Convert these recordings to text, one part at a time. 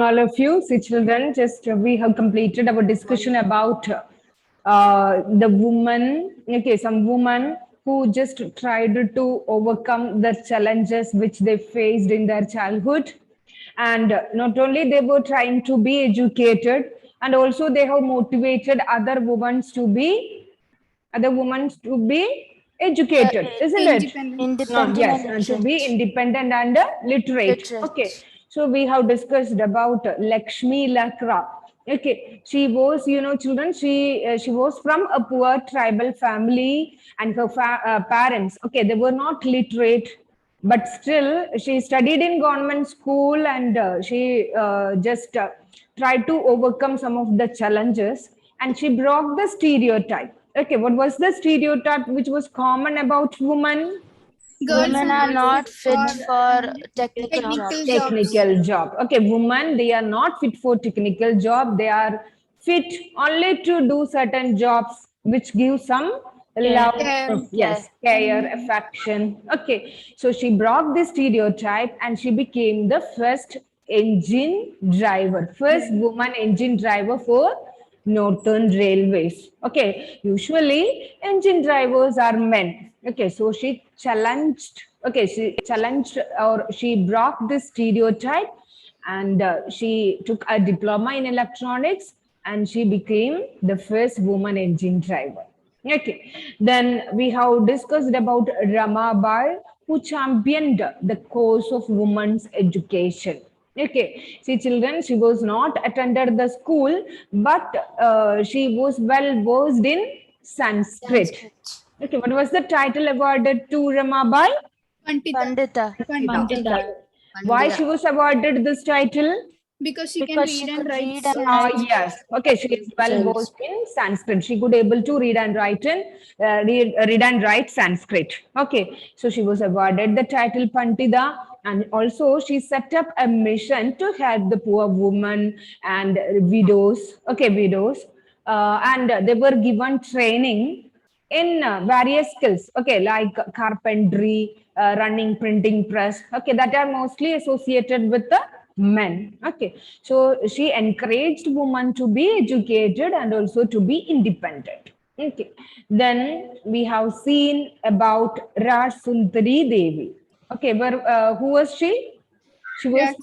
all of you. See, children, just we have completed our discussion about the woman, okay, some woman who just tried to overcome the challenges which they faced in their childhood. And not only they were trying to be educated, and also they have motivated other women to be educated, isn't it? Independent Yes, and and to literate. be independent and literate. Okay, so we have discussed about Lakshmi Lakra. Okay, she was, children, she was from a poor tribal family, and her parents, okay, they were not literate, but still she studied in government school, and she just tried to overcome some of the challenges, and she broke the stereotype. Okay, what was the stereotype which was common about women? Women are not fit for technical jobs. Technical job. Okay, women, they are not fit for technical job. They are fit only to do certain jobs which give some love. Yes, care, affection. Okay, so she broke the stereotype and she became the first engine driver, first woman engine driver for Northern Railways. Okay, usually engine drivers are men. Okay, so she challenged or she broke this stereotype, and she took a diploma in electronics, and she became the first woman engine driver. Okay, then we have discussed about Ramabai, who championed the cause of women's education. Okay, see, children, she was not attended the school, but she was well versed in Sanskrit. Okay, what was the title awarded to Ramabai? Pandita. Why she was awarded this title? Because she Because she could read and write. Yes. Okay, she is well versed in Sanskrit. She could able to read and write Sanskrit. Okay, so she was awarded the title Pandita, and also she set up a mission to help the poor women and widows. Okay, widows, and they were given training in various skills, okay, like carpentry, running printing press, okay, that are mostly associated with the men. Okay, so she encouraged women to be educated and also to be independent. Okay, then we have seen about Raj Sundari Devi. Okay, who was she? She was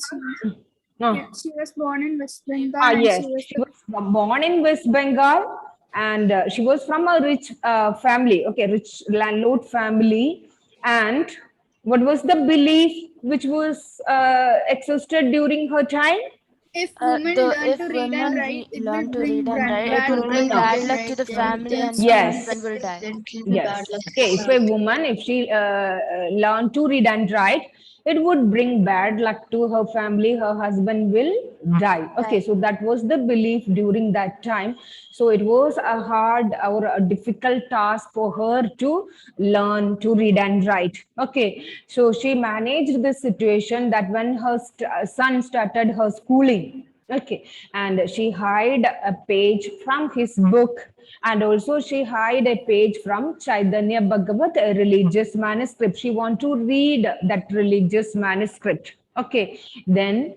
She was born in West Bengal. yes, she was born in West Bengal, and she was from a rich family, okay, rich landlord family. And what was the belief which was existed during her time? If women If learn to read women and write, it learn will to bring read and write, it bad will bring luck. bad luck to the family, and the Yes. husband will die. Yes. Okay. If a woman, if she learn to read and write, it would bring bad luck to her family. Her husband will die. Okay. So that was the belief during that time. So it was a hard or a difficult task for her to learn to read and write. Okay. So she managed the situation that when her son started her schooling. Okay, and she hide a page from his book, and also she hide a page from Chaitanya Bhagavat, a religious manuscript. She want to read that religious manuscript. Okay, then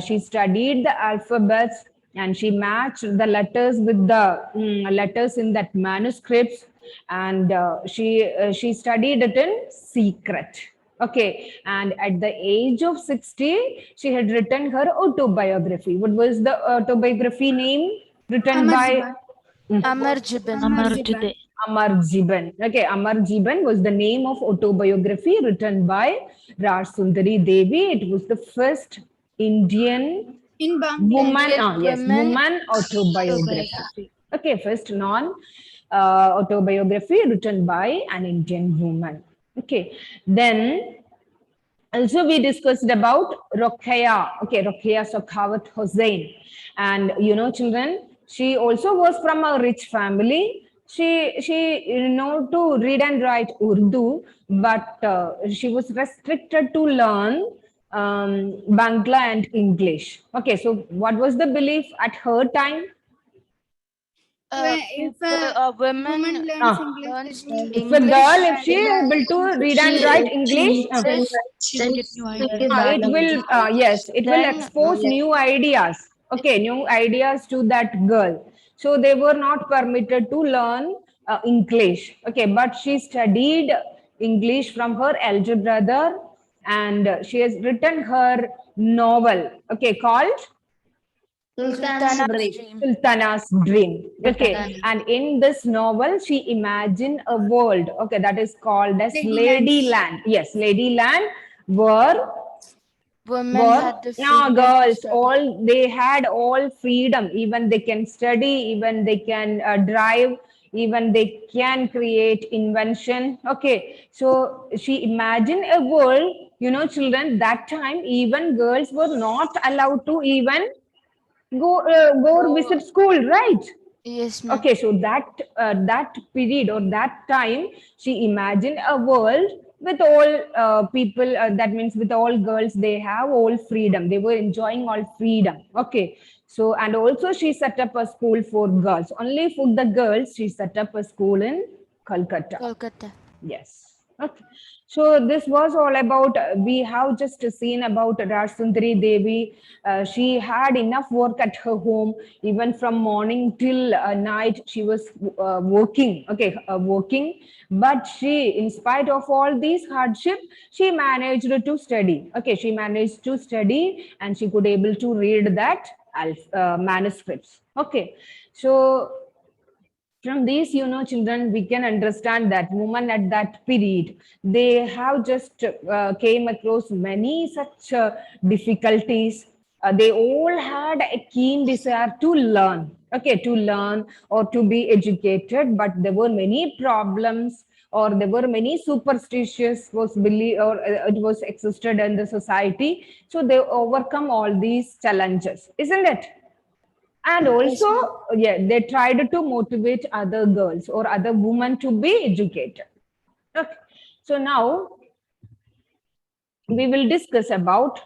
she studied the alphabets, and she matched the letters with the letters in that manuscripts, and she studied it in secret. Okay, and at the age of 60, she had written her autobiography. What was the autobiography name written by Amar Jibin. Amar Jiban? Okay, Amar Jiban was the name of autobiography written by Raj Sundari Devi. It was the first Indian In Bangladesh, woman autobiography. Okay, first non autobiography written by an Indian woman. Okay, then also we discussed about Rokhaya. Okay, Rokhaya Sakhawat Hossain. And children, she also was from a rich family. She know to read and write Urdu, but she was restricted to learn Bangla and English. Okay, so what was the belief at her time? If a woman woman learns Ah. English, learns that means If a girl, if she that able to read and she write English, then it will, yes, it will then expose new ideas. Okay, new ideas to that girl. So they were not permitted to learn English. Okay, but she studied English from her elder brother, and she has written her novel. Okay, called Sultana's dream. Sultana's Dream. Okay, and in this novel, she imagined a world. Okay, that is called as Ladyland. Ladyland. Yes, Ladyland, where Women had the now freedom to girls study. all they had all freedom. Even they can study. Even they can drive. Even they can create invention. Okay, so she imagined a world. You know, children. That time, even girls were not allowed to even go visit school, right? Yes, ma'am. Okay, so that period or that time, she imagined a world with all people. That means with all girls, they have all freedom. They were enjoying all freedom. Okay, so and also she set up a school for girls. Only for the girls, she set up a school in Calcutta. Kolkata. Yes. Okay. So this was all about, we have just seen about Rajsundari Devi. She had enough work at her home, even from morning till night, she was working, okay, working. But she, in spite of all these hardship, she managed to study. Okay, she managed to study and she could able to read that manuscripts. Okay, so from these, you know, children, we can understand that women at that period, they have just came across many such difficulties. They all had a keen desire to learn, okay, to learn or to be educated, but there were many problems, or there were many superstitious was believe, or it was existed in the society. So they overcome all these challenges, isn't it? And Yes, also, ma'am. yeah, they tried to motivate other girls or other women to be educated. Okay. So now we will discuss about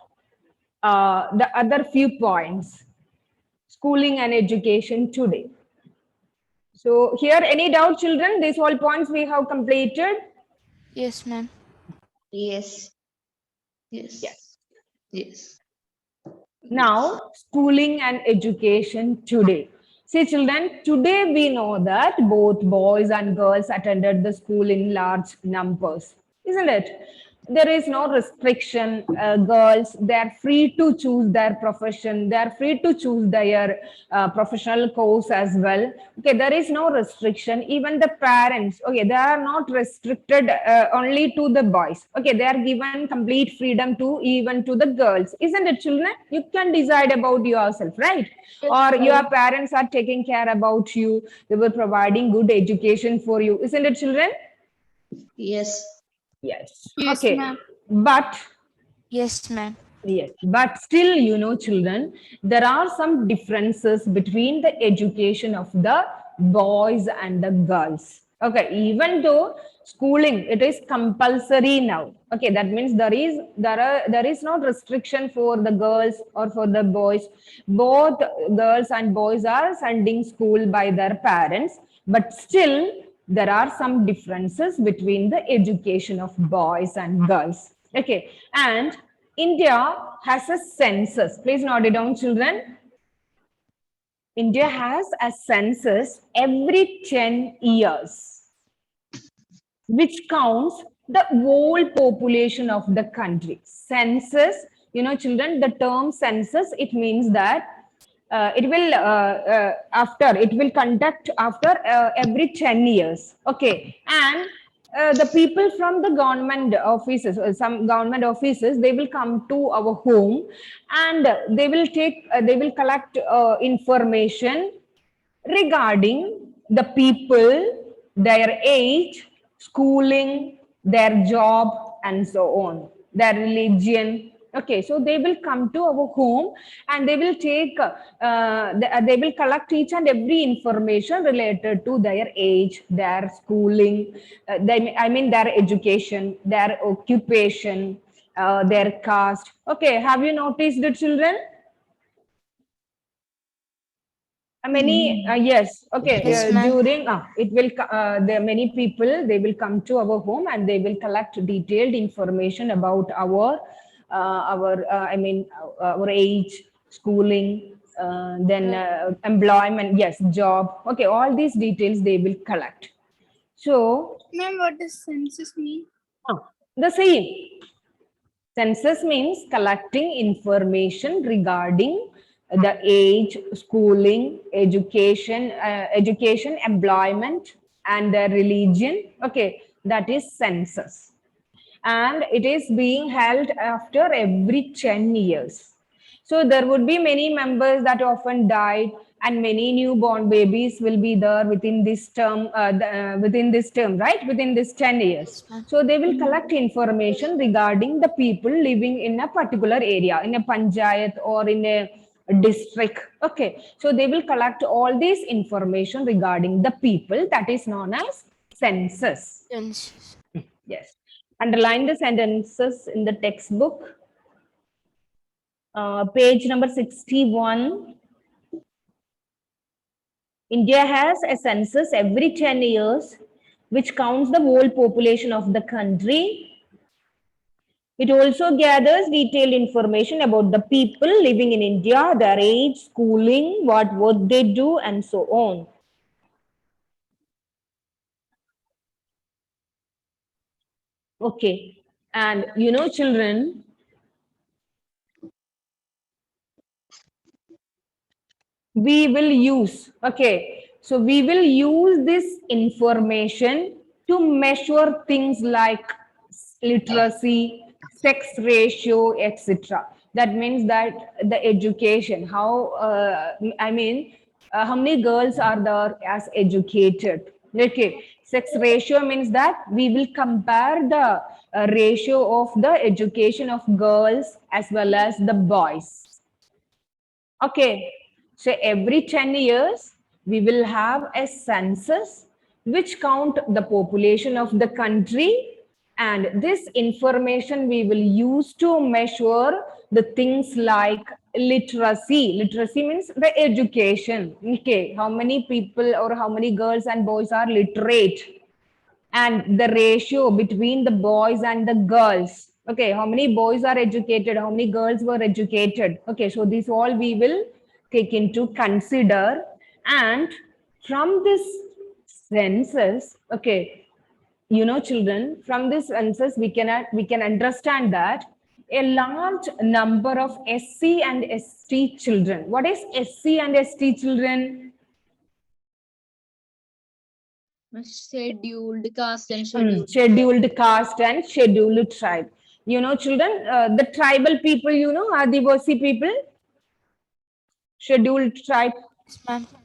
the other few points, schooling and education today. So here, any doubt, children? These all points we have completed. Yes, ma'am. Yes. Yes. Yes. Yes. Now, schooling and education today. See, children, today we know that both boys and girls attended the school in large numbers, isn't it? There is no restriction. Girls, they are free to choose their profession. They are free to choose their professional course as well. Okay, there is no restriction. Even the parents, okay, they are not restricted only to the boys. Okay, they are given complete freedom to even to the girls, isn't it, children? You can decide about yourself, right? Or your parents are taking care about you. They were providing good education for you, isn't it, children? Yes. Yes. Yes, Okay. ma'am. But Yes, ma'am. yes, but still, you know, children, there are some differences between the education of the boys and the girls. Okay, even though schooling it is compulsory now. Okay, that means there is no restriction for the girls or for the boys. Both girls and boys are sending school by their parents, but still there are some differences between the education of boys and girls. Okay, and India has a census. Please note it down, children. India has a census every 10 years, which counts the whole population of the country. Census, you know, children, the term census, it means that it will it will conduct after every 10 years. Okay, and the people from the government offices, some government offices, they will come to our home, and they will collect information regarding the people, their age, schooling, their job, and so on, their religion. Okay, so they will come to our home and they will they will collect each and every information related to their age, their schooling, I mean their education, their occupation, their caste. Okay, have you noticed the children? Many, yes, okay. Yes, ma'am. During it will there are many people, they will come to our home and they will collect detailed information about our age, schooling, then employment, yes, job. Okay, all these details they will collect. So Ma'am, what does census mean? the same. Census means collecting information regarding the age, schooling, education, employment, and the religion. Okay, that is census. And it is being held after every 10 years. So there would be many members that often died, and many newborn babies will be there within this term, right? Within this 10 years. So they will collect information regarding the people living in a particular area, in a panchayat or in a district. Okay, so they will collect all this information regarding the people, that is known as census. Census. Yes. Underline the sentences in the textbook. Page number 61. India has a census every 10 years, which counts the whole population of the country. It also gathers detailed information about the people living in India, their age, schooling, what work they do, and so on. Okay. And you know, children, we will use, okay, so we will use this information to measure things like literacy, sex ratio, etc. That means that the education, how how many girls are there as educated. Okay, sex ratio means that we will compare the ratio of the education of girls as well as the boys. Okay, so every 10 years, we will have a census which count the population of the country, and this information we will use to measure the things like literacy. Literacy means the education. Okay, how many people or how many girls and boys are literate, and the ratio between the boys and the girls. Okay, how many boys are educated, how many girls were educated. Okay, so these all we will take into consider. And from this census, okay, you know, children, from this census we can understand that a large number of SC and ST children. What is SC and ST children? Scheduled caste and Scheduled caste and scheduled tribe. You know, children, the tribal people, you know, Adivasi people, scheduled tribe.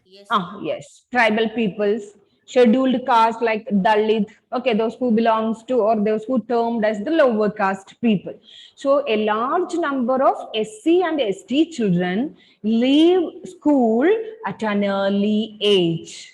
Yes, ma'am. Yes, tribal peoples, scheduled caste like Dalit. Okay, those who belongs to or those who termed as the lower caste people. So a large number of SC and ST children leave school at an early age.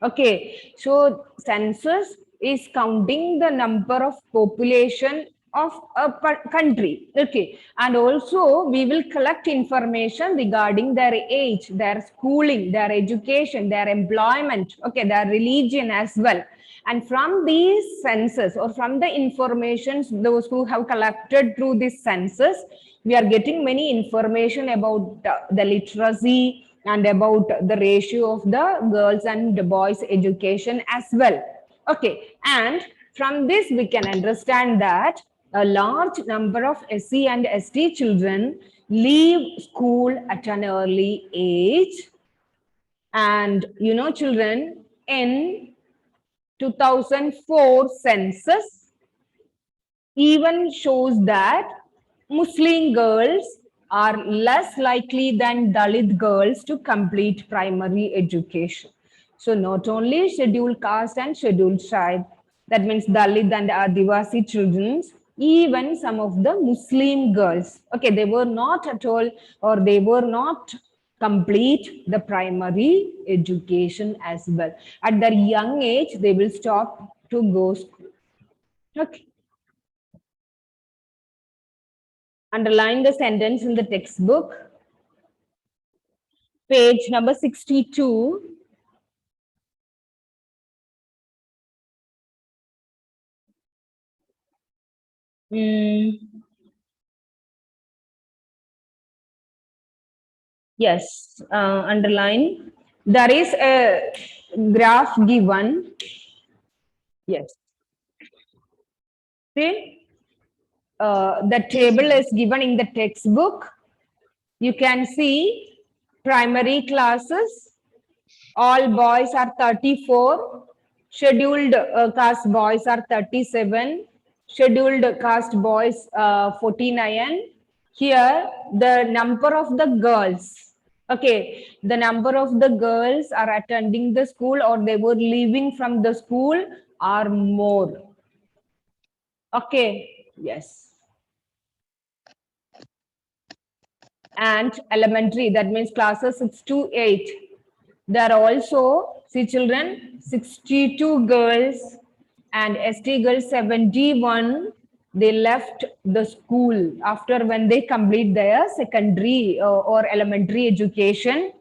Okay, so census is counting the number of population of a country. Okay, and also we will collect information regarding their age, their schooling, their education, their employment, okay, their religion as well. And from these census or from the informations those who have collected through this census, we are getting many information about the literacy and about the ratio of the girls and the boys education as well. Okay, and from this we can understand that a large number of SC and ST children leave school at an early age. And you know, children, in 2004 census even shows that Muslim girls are less likely than Dalit girls to complete primary education. So not only scheduled caste and scheduled tribe, that means Dalit and Adivasi children, even some of the Muslim girls, okay, they were not at all or they were not complete the primary education as well. At their young age, they will stop to go school. Okay. Underline the sentence in the textbook. page number 62. Yes, underline. There is a graph given. Yes. See, the table is given in the textbook. You can see primary classes. All boys are 34. Scheduled caste boys are 37. Scheduled caste boys 49. Here, the number of the girls. Okay, the number of the girls are attending the school or they were leaving from the school are more. Okay, yes. And elementary, that means classes 6 to 8. There are also, see children, 62 girls and ST girls 71. They left the school after when they complete their secondary or elementary education.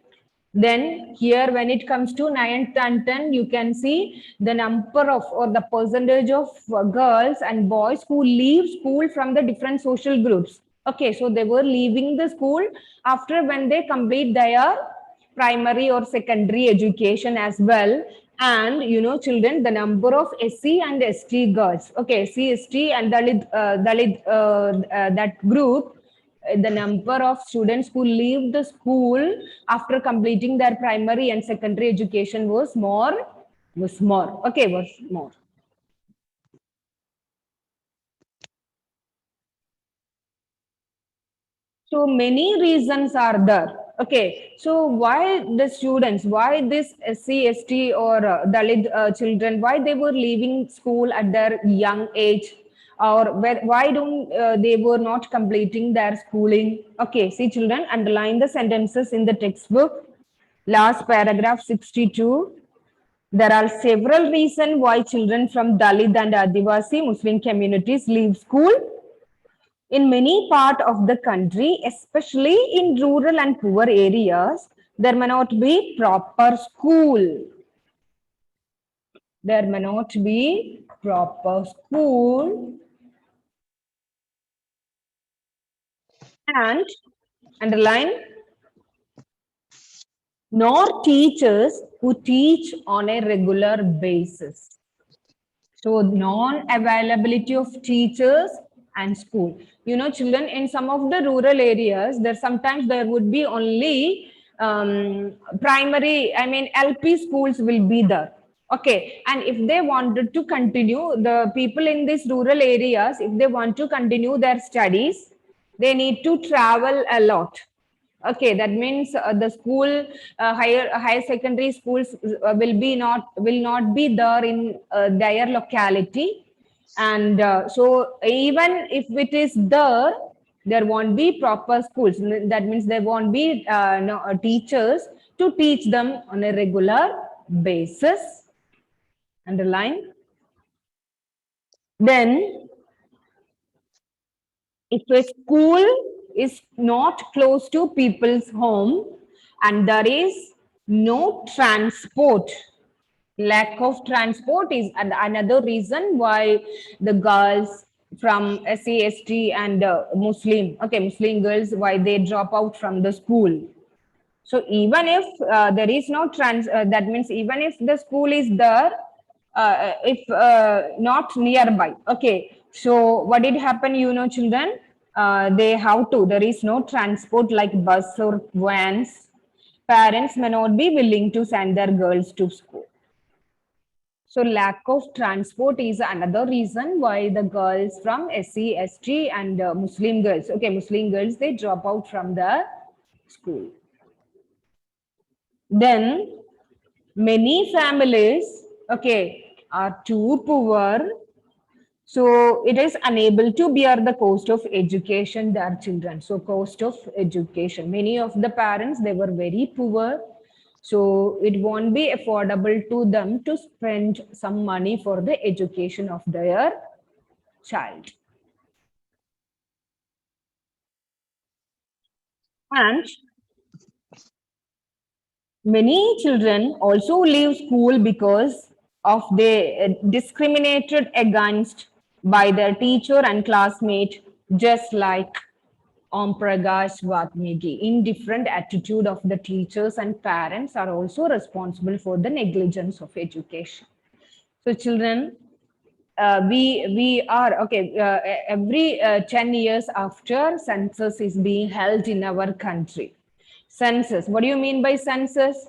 Then here when it comes to 9th and 10th, you can see the number of or the percentage of girls and boys who leave school from the different social groups. Okay, so they were leaving the school after when they complete their primary or secondary education as well. And you know children, the number of SC and ST girls, okay, SC, ST and Dalit that group, the number of students who leave the school after completing their primary and secondary education was more, okay, was more. So many reasons are there. Okay, so why the students, why this SC, ST or Dalit children, why they were leaving school at their young age, or why don't they were not completing their schooling? Okay, see children, underline the sentences in the textbook. Last paragraph 62. There are several reasons why children from Dalit and Adivasi Muslim communities leave school. In many parts of the country, especially in rural and poor areas, there may not be proper school. There may not be proper school. And underline, nor teachers who teach on a regular basis. So non-availability of teachers and school. You know, children in some of the rural areas, sometimes there would be only primary, I mean LP schools will be there. Okay, and if they wanted to continue, the people in these rural areas, if they want to continue their studies, they need to travel a lot. Okay, that means the school, higher secondary schools will not be there in their locality, and so even if it is there, there won't be proper schools. That means there won't be teachers to teach them on a regular basis. Underline. Then, if a school is not close to people's home and there is no transport, lack of transport is another reason why the girls from SC, ST and Muslim, okay, Muslim girls, why they drop out from the school. So even if there is no that means even if the school is there, if not nearby, okay. So what did happen? You know, children, they have to. There is no transport like bus or vans. Parents may not be willing to send their girls to school. So lack of transport is another reason why the girls from SC, ST and Muslim girls, okay, Muslim girls, they drop out from the school. Then many families, okay, are too poor, so it is unable to bear the cost of education their children. So cost of education, many of the parents, they were very poor, so it won't be affordable to them to spend some money for the education of their child. And Many children also leave school because of they discriminated against by their teacher and classmate, just like Om Prakash Vatmiki. Indifferent attitude of the teachers and parents are also responsible for the negligence of education. So children, we are okay. Every 10 years after census is being held in our country. Census. What do you mean by census?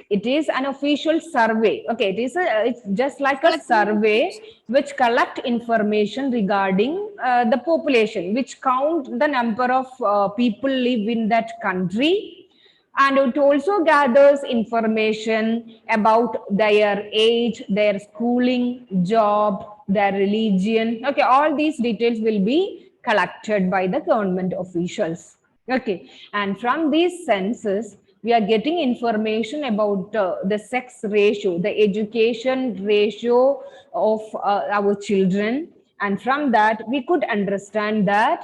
It is an official survey. Okay, it's just like a survey which collect information regarding the population, which count the number of people live in that country, and it also gathers information about their age, their schooling, job, their religion. Okay, all these details will be collected by the government officials. Okay, and from these census, we are getting information about the sex ratio, the education ratio of our children, and from that we could understand that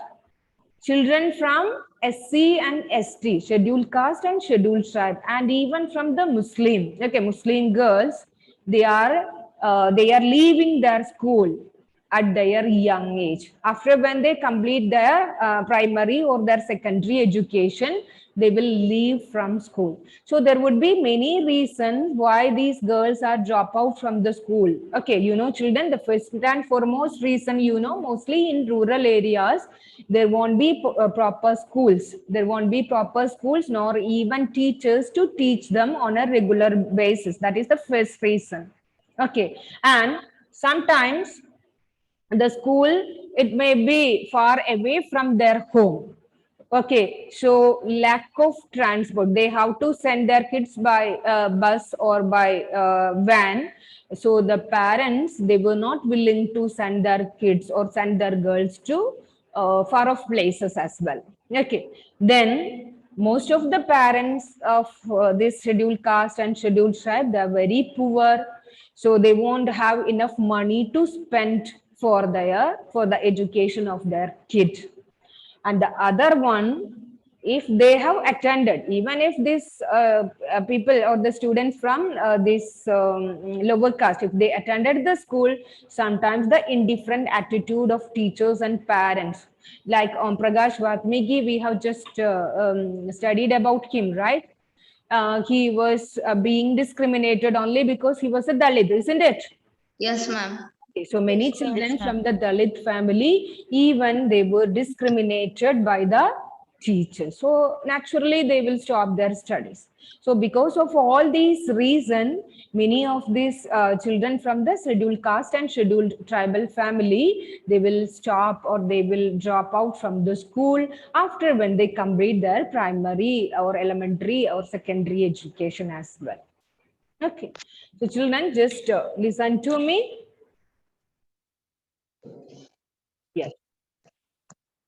children from SC and ST, scheduled caste and scheduled tribe, and even from the Muslim, okay, Muslim girls, they are leaving their school at their young age. After when they complete their primary or their secondary education, they will leave from school. So there would be many reasons why these girls are drop out from the school. Okay, you know, children, the first and foremost reason, you know, mostly in rural areas, there won't be proper schools. There won't be proper schools nor even teachers to teach them on a regular basis. That is the first reason. Okay, and sometimes the school, it may be far away from their home. Okay, so lack of transport, they have to send their kids by bus or by van. So the parents, they were not willing to send their kids or send their girls to far off places as well. Okay, then most of the parents of this scheduled caste and scheduled tribe, they are very poor, so they won't have enough money to spend for the education of their kid. And the other one, if they have attended, even if these people or the students from this lower caste, if they attended the school, sometimes the indifferent attitude of teachers and parents, like Om Prakash Vatmiki, we have just studied about him, right? He was being discriminated only because he was a Dalit, isn't it? Yes, ma'am. Okay, so many children from the Dalit family, even they were discriminated by the teachers. So naturally, they will stop their studies. So because of all these reasons, many of these children from the scheduled caste and scheduled tribal family, they will stop or they will drop out from the school after when they complete their primary or elementary or secondary education as well. Okay, so children, just listen to me. Yes.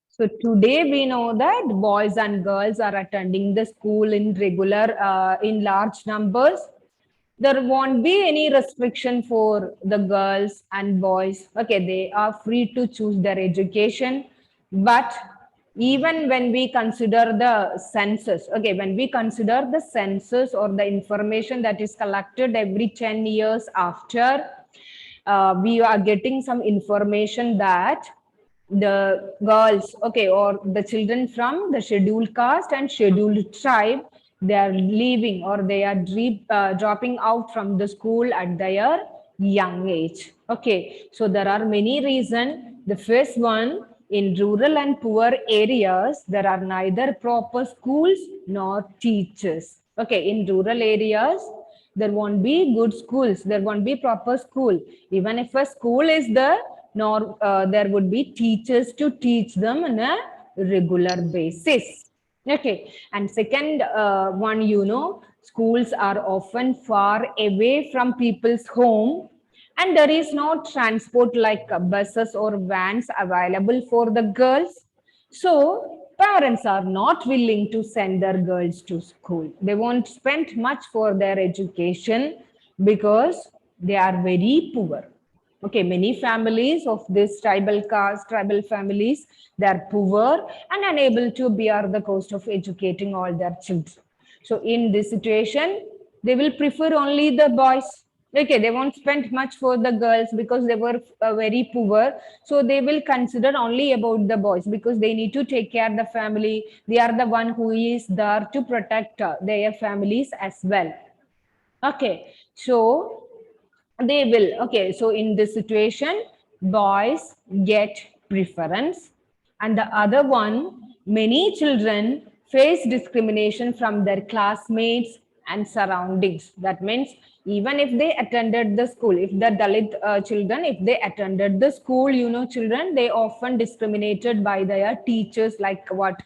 So today we know that boys and girls are attending the school in in large numbers. There won't be any restriction for the girls and boys. Okay, they are free to choose their education. But even when we consider the census, okay, when we consider the census or the information that is collected every 10 years after, we are getting some information that the girls, okay, or the children from the scheduled caste and scheduled tribe, they are leaving or they are dropping out from the school at their young age. Okay, so there are many reasons. The first one, in rural and poor areas, there are neither proper schools nor teachers. Okay, in rural areas, there won't be good schools, there won't be proper school. Even if a school is there, nor there would be teachers to teach them on a regular basis. Okay, and second one, you know, schools are often far away from people's home, and there is no transport like buses or vans available for the girls. So parents are not willing to send their girls to school. They won't spend much for their education because they are very poor. Okay, many families of this tribal caste, tribal families, they are poor and unable to bear the cost of educating all their children. So in this situation, They will prefer only the boys. Okay, they won't spend much for the girls because they were very poor. So they will consider only about the boys because they need to take care of the family. They are the one who is there to protect their families as well. Okay, so they will. Okay, so in this situation, boys get preference. And the other one, many children face discrimination from their classmates and surroundings. That means even if they attended the school, if the Dalit children, if they attended the school, children, they often discriminated by their teachers, like what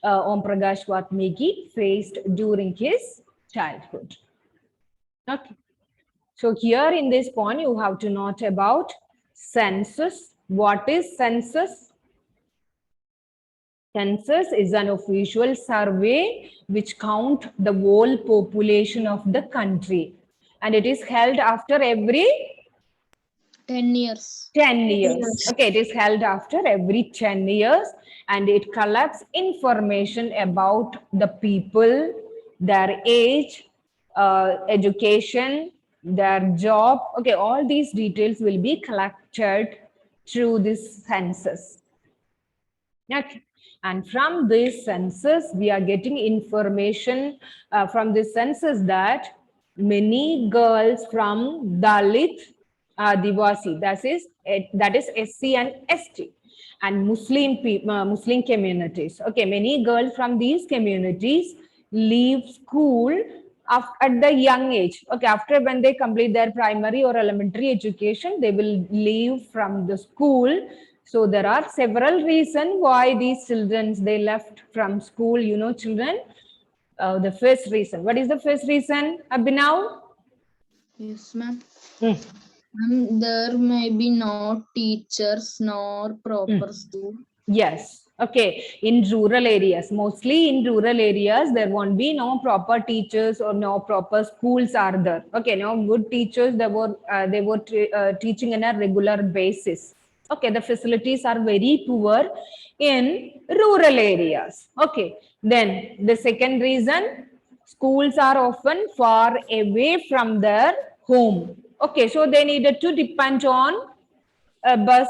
Om Prakash Vatmiki faced during his childhood. Okay. So here in this point, you have to note about census. What is census? Census is an official survey which count the whole population of the country. And it is held after every 10 years. 10 years. Okay, it is held after every 10 years and it collects information about the people, their age, education, their job. Okay, all these details will be collected through this census. Okay. And from this census, we are getting information from this census that many girls from Dalit, Adivasi, that is SC and ST, and Muslim communities. Okay, many girls from these communities leave school at the young age. Okay, after when they complete their primary or elementary education, they will leave from the school. So there are several reasons why these children, they left from school, children. The first reason. What is the first reason, Abhinav? Yes, ma'am. There may be no teachers nor proper school. Yes. Okay. In rural areas, mostly in rural areas, there won't be no proper teachers or no proper schools are there. Okay. No good teachers. They were teaching on a regular basis. Okay. The facilities are very poor in rural areas. Okay. Then the second reason, schools are often far away from their home. Okay. So they needed to depend on a bus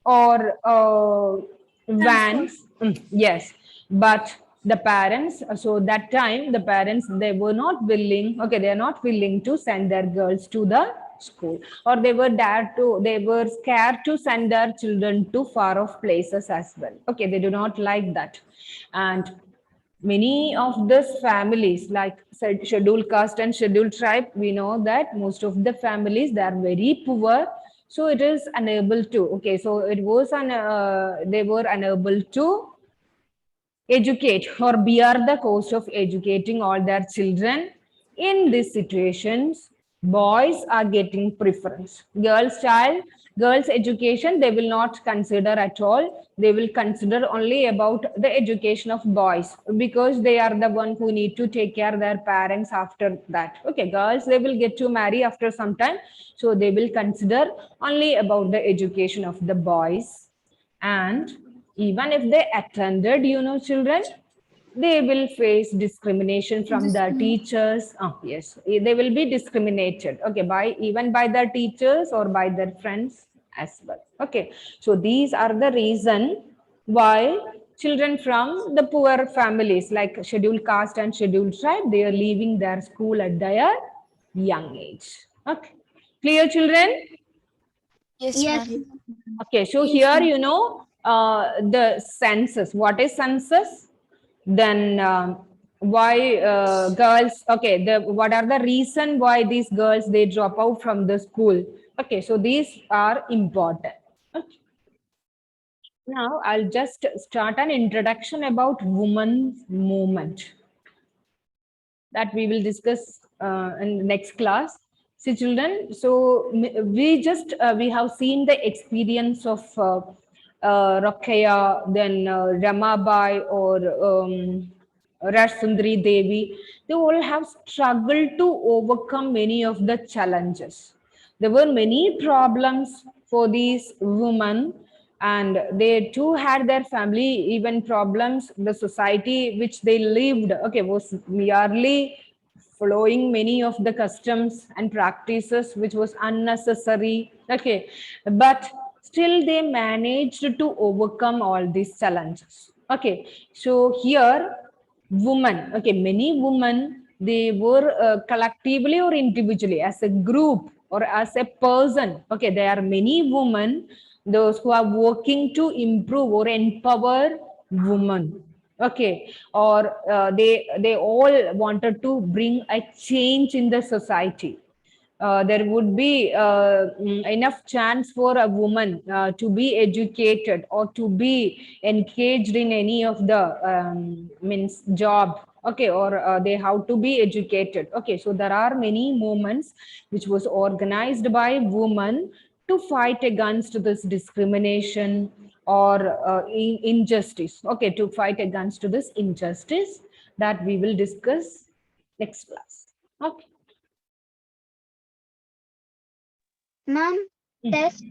or vans. Yes, but the parents, so that time the parents, they were not willing. Okay, they are not willing to send their girls to the school, or they were scared to send their children to far off places as well. Okay, they do not like that. And many of these families, like scheduled caste and scheduled tribe, we know that most of the families, they are very poor. So it is unable to. Okay, so it was they were unable to educate or bear the cost of educating all their children. In these situations, boys are getting preference. Girls education, they will not consider at all. They will consider only about the education of boys because they are the one who need to take care of their parents after that. Okay, girls, they will get to marry after some time. So they will consider only about the education of the boys. And even if they attended, children, they will face discrimination from their teachers. Yes, they will be discriminated. Okay, even by their teachers or by their friends as well. Okay, so these are the reason why children from the poor families like scheduled caste and scheduled tribe, they are leaving their school at their young age. Okay, clear, children? Yes, Yes. ma'am. Okay, so here, the census. What is census? Then why girls, okay, what are the reason why these girls, they drop out from the school? Okay, so these are important. Okay. Now I'll just start an introduction about women's movement that we will discuss in the next class. See, children, so we have seen the experience of Rokhaya, then Ramabai or Rash Sundari Devi. They all have struggled to overcome many of the challenges. There were many problems for these women, and they too had their family even problems. The society which they lived, okay, was merely following many of the customs and practices which was unnecessary. Okay, but still they managed to overcome all these challenges. Okay, so here women, okay, many women, they were collectively or individually, as a group or as a person. Okay, there are many women, those who are working to improve or empower women. Okay, or they all wanted to bring a change in the society. There would be enough chance for a woman to be educated or to be engaged in any of the means job. Okay, or they have to be educated. Okay, so there are many movements which was organized by women to fight against this discrimination or injustice. Okay, to fight against this injustice, that we will discuss next class. Okay. Ma'am, test